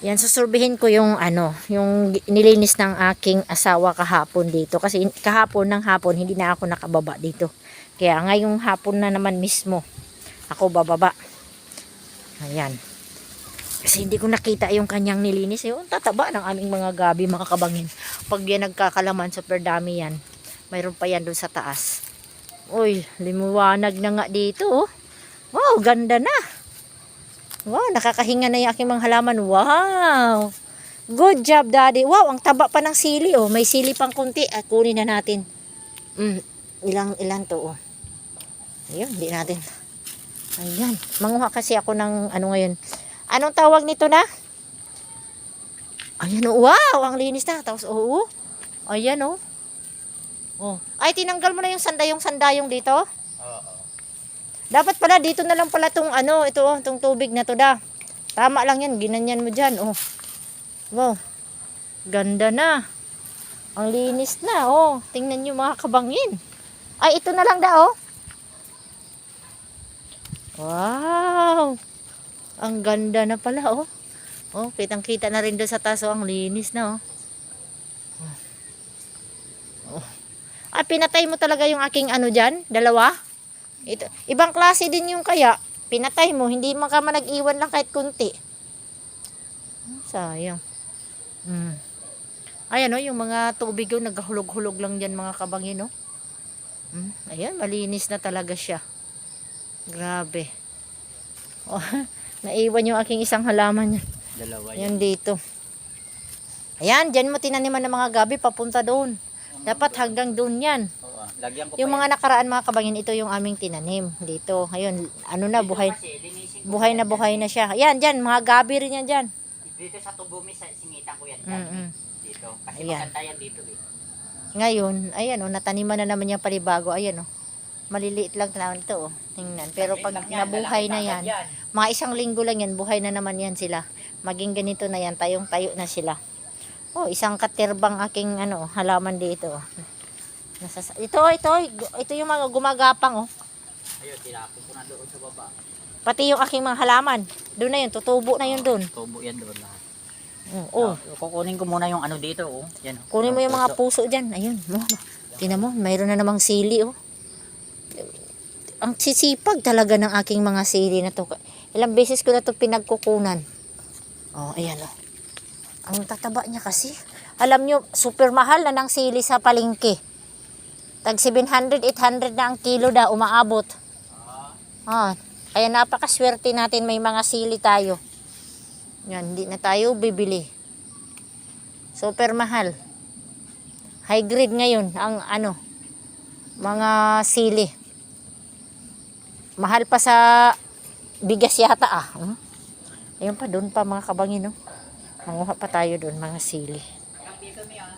Yan, susurbihin ko yung ano, yung nilinis ng aking asawa kahapon dito. Kasi kahapon ng hapon, hindi na ako nakababa dito. Kaya ngayong hapon na naman mismo, ako bababa. Ayan. Kasi hindi ko nakita yung kanyang nilinis. Yung tataba ng aming mga gabi, mga kabangin. Pag yan nagkakalaman, super dami yan. Mayroon pa yan doon sa taas. Uy, limuwanag na nga dito. Oh. Wow, ganda na. Wow, nakakahinga na yung aking mga halaman. Wow! Good job, Daddy. Wow, ang taba pa ng sili. Oh. May sili pang kunti. At kunin na natin. Ilan to. Oh. Ayun, hindi natin. Ayan. Manguha kasi ako ng ano ngayon. Anong tawag nito na? Ayan, oh. Wow, ang linis na. Tapos, oo. Ayan, oh. Oh. Ay, tinanggal mo na yung sandayong dito? Oo. Dapat pala dito na lang pala tong ano, ito oh, tong tubig na to da. Tama lang yan, ginanyan mo diyan, oh. Wow. Ganda na. Ang linis na, oh. Tingnan niyo mga kabangin. Ay, ito na lang da, oh. Wow. Ang ganda na pala, oh. Oh, kitang-kita na rin doon sa taso, ang linis na, oh. Oh. Ah, pinatay mo talaga yung aking ano diyan, dalawa? Ito, ibang klase din yung kaya pinatay mo, hindi man ka nag-iwan lang kahit kunti. Sayang. Ayan o, yung mga tubig yung naghulog-hulog lang dyan mga kabangin, no? Ayan, malinis na talaga siya. Grabe. Oh, naiwan yung aking isang halaman. Dalawa yan dito. Ayan, dyan mo tinaniman ng mga gabi papunta doon. Dapat hanggang doon yan. Lagyan ko Yung mga nakaraan mga kabangin, ito yung aming tinanim dito. Ayun, ano na, buhay na siya. Ayan, dyan, mga gabi rin yan dyan. Dito sa tubumi, singitan ko yan dyan. Dito. Kasi ayan. maganda yan dito eh. Ngayon, ayan o, nataniman na naman yung palibago. Ayan o, maliliit lang na ito o. Tingnan. Pero pag nabuhay na yan, mga isang linggo lang yan, buhay na naman yan sila. Maging ganito na yan, tayong-tayo na sila. Oh, isang katirbang aking ano, halaman dito. Ito yung mga gumagapang oh. Ayun, tinapon ko na doon sa baba. Pati yung aking mga halaman. Doon na yun, tutubo na yun doon. Tubo yan doon lahat. Oh. Kukunin ko muna yung ano dito oh. Yan. Kunin mo yung mga puso dyan. Ayun. Oh. Tingnan mo, mayroon na namang sili oh. Ang sisipag talaga ng aking mga sili na to. Ilang beses ko na to pinagkukunan. Oh, ayan oh. Ang tataba niya kasi. Alam nyo, super mahal na ng sili sa palengke. Tag 700, 800 na ang kilo da, umaabot. Kaya napakaswerte natin may mga sili tayo. Yan, hindi na tayo bibili. Super mahal. High grade ngayon ang ano, mga sili. Mahal pa sa bigas yata ah. Ayun pa, doon pa mga kabangin no. Manguha pa tayo doon mga sili. Dito niya.